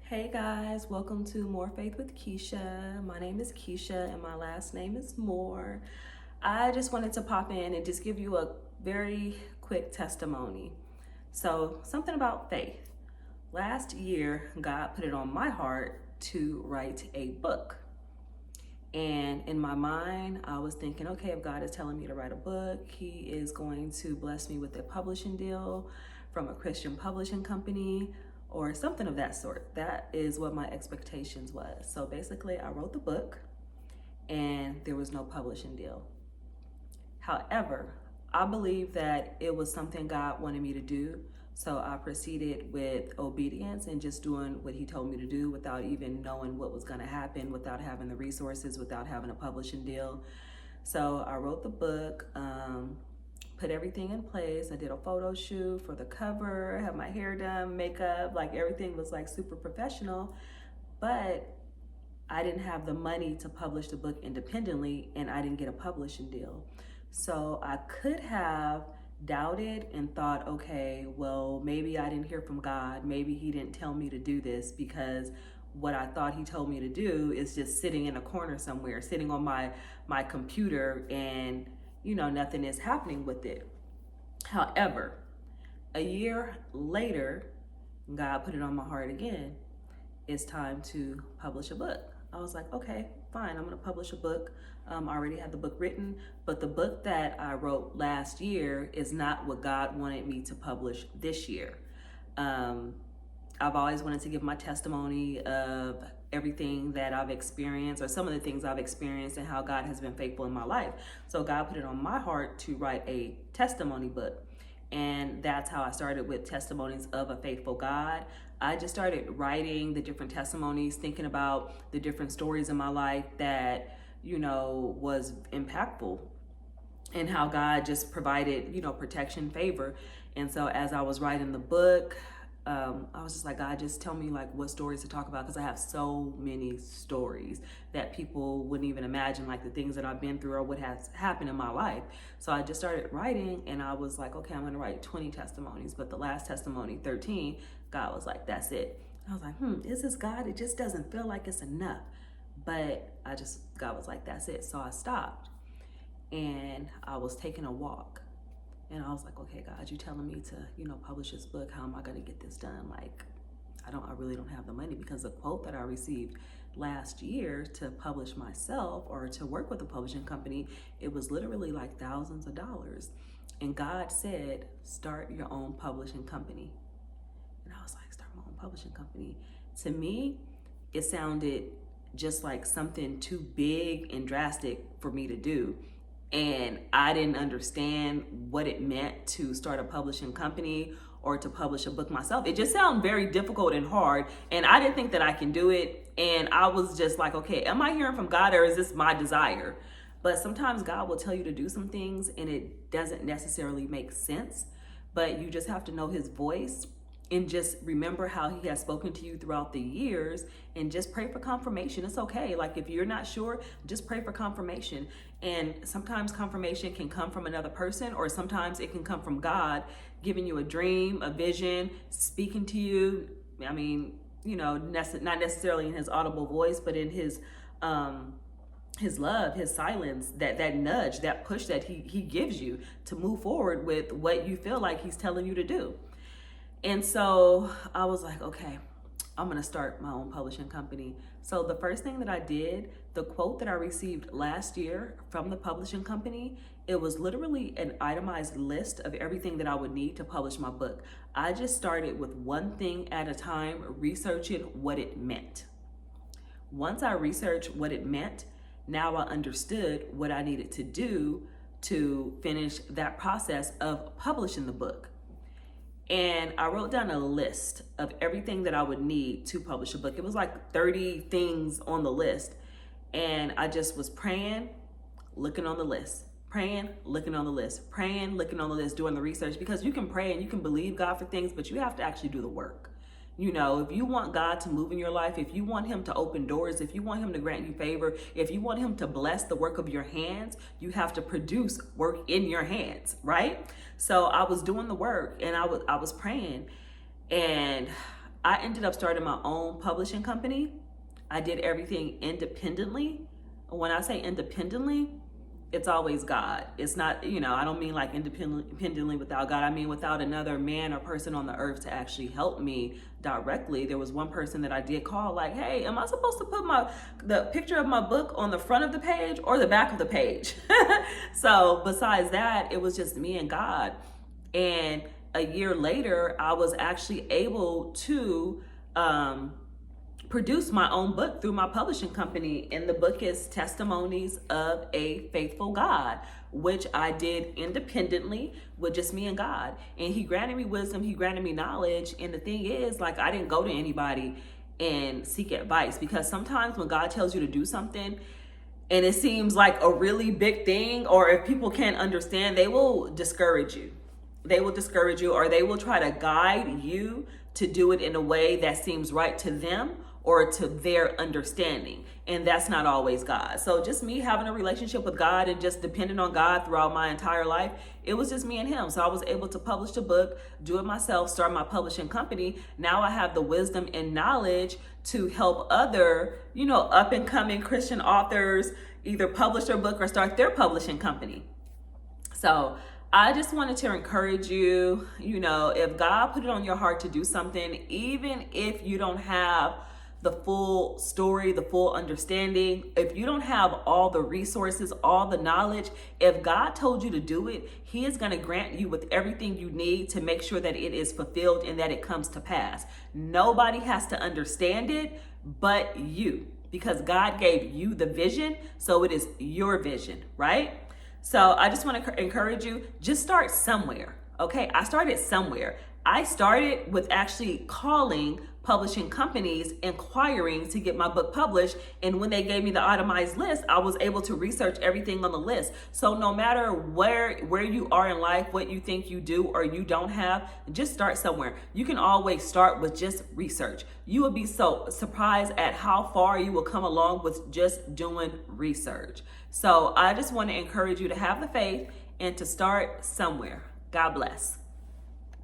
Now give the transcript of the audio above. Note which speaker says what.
Speaker 1: Hey guys, welcome to More Faith with Keisha. My name is Keisha and my last name is Moore. I just wanted to pop in and just give you a very quick testimony. So, something about faith. Last year, God put it on my heart to write a book. And in my mind, I was thinking, okay, if God is telling me to write a book, He is going to bless me with a publishing deal from a Christian publishing company or something of that sort. That is what my expectations was. So basically, I wrote the book and there was no publishing deal. However, I believe that it was something God wanted me to do. So I proceeded with obedience and just doing what He told me to do without even knowing what was going to happen, without having the resources, without having a publishing deal. So I wrote the book, put everything in place. I did a photo shoot for the cover, had my hair done, makeup, like everything was like super professional. But I didn't have the money to publish the book independently and I didn't get a publishing deal. So I could have doubted and thought, okay, well, maybe I didn't hear from God. Maybe He didn't tell me to do this because what I thought He told me to do is just sitting in a corner somewhere, sitting on my computer and, nothing is happening with it. However, a year later, God put it on my heart again. It's time to publish a book. I was like, okay, fine, I'm gonna publish a book. I already had the book written, but the book that I wrote last year is not what God wanted me to publish this year. I've always wanted to give my testimony of everything that I've experienced or some of the things I've experienced and how God has been faithful in my life. So God put it on my heart to write a testimony book. And that's how I started with Testimonies of a Faithful God. I just started writing the different testimonies, thinking about the different stories in my life that, was impactful and how God just provided, protection, favor. And so as I was writing the book, I was just like, God, just tell me like what stories to talk about, because I have so many stories that people wouldn't even imagine, like the things that I've been through or what has happened in my life. So I just started writing and I was like, okay, I'm going to write 20 testimonies. But the last testimony, 13, God was like, that's it. I was like, is this God? It just doesn't feel like it's enough. But God was like, that's it. So I stopped and I was taking a walk. And I was like, okay, God, you telling me to, publish this book. How am I going to get this done? Like, I really don't have the money, because the quote that I received last year to publish myself or to work with a publishing company, it was literally like thousands of dollars. And God said, start your own publishing company. And I was like, start my own publishing company. To me, it sounded just like something too big and drastic for me to do. And I didn't understand what it meant to start a publishing company or to publish a book myself. It just sounded very difficult and hard. And I didn't think that I can do it. And I was just like, okay, am I hearing from God or is this my desire? But sometimes God will tell you to do some things and it doesn't necessarily make sense. But you just have to know His voice and just remember how He has spoken to you throughout the years and just pray for confirmation. It's okay. Like if you're not sure, just pray for confirmation. And sometimes confirmation can come from another person, or sometimes it can come from God giving you a dream, a vision, speaking to you. I mean, not necessarily in His audible voice, but in His love, His silence, that nudge, that push that he gives you to move forward with what you feel like He's telling you to do. And so I was like, okay, I'm going to start my own publishing company. So the first thing that I did, the quote that I received last year from the publishing company, it was literally an itemized list of everything that I would need to publish my book. I just started with one thing at a time, researching what it meant. Once I researched what it meant, now I understood what I needed to do to finish that process of publishing the book. And I wrote down a list of everything that I would need to publish a book. It was like 30 things on the list. And I just was praying, looking on the list, praying, looking on the list, praying, looking on the list, doing the research. Because you can pray and you can believe God for things, but you have to actually do the work. If you want God to move in your life, if you want Him to open doors, if you want Him to grant you favor, if you want Him to bless the work of your hands, you have to produce work in your hands, right? So I was doing the work and I was praying, and I ended up starting my own publishing company. I did everything independently. When I say independently, it's always God. It's not, I don't mean like independently without God. I mean without another man or person on the earth to actually help me directly. There was one person that I did call like, hey, am I supposed to put the picture of my book on the front of the page or the back of the page? So besides that, it was just me and God. And a year later, I was actually able to produce my own book through my publishing company. And the book is Testimonies of a Faithful God, which I did independently with just me and God. And he granted me wisdom, he granted me knowledge. And the thing is, like, I didn't go to anybody and seek advice, because sometimes when God tells you to do something and it seems like a really big thing, or if people can't understand, they will discourage you. They will discourage you, or they will try to guide you to do it in a way that seems right to them or to their understanding. And that's not always God. So just me having a relationship with God and just depending on God throughout my entire life, it was just me and him. So I was able to publish the book, do it myself, start my publishing company. Now I have the wisdom and knowledge to help other, up and coming Christian authors either publish their book or start their publishing company. So I just wanted to encourage you, if God put it on your heart to do something, even if you don't have the full story, the full understanding, if you don't have all the resources, all the knowledge, if God told you to do it, he is going to grant you with everything you need to make sure that it is fulfilled and that it comes to pass. Nobody has to understand it but you, because God gave you the vision, so it is your vision, right? So I just want to encourage you, just start somewhere, okay? I started somewhere. I started with actually calling publishing companies, inquiring to get my book published. And when they gave me the itemized list, I was able to research everything on the list. So no matter where you are in life, what you think you do or you don't have, just start somewhere. You can always start with just research. You will be so surprised at how far you will come along with just doing research. So I just want to encourage you to have the faith and to start somewhere. God bless.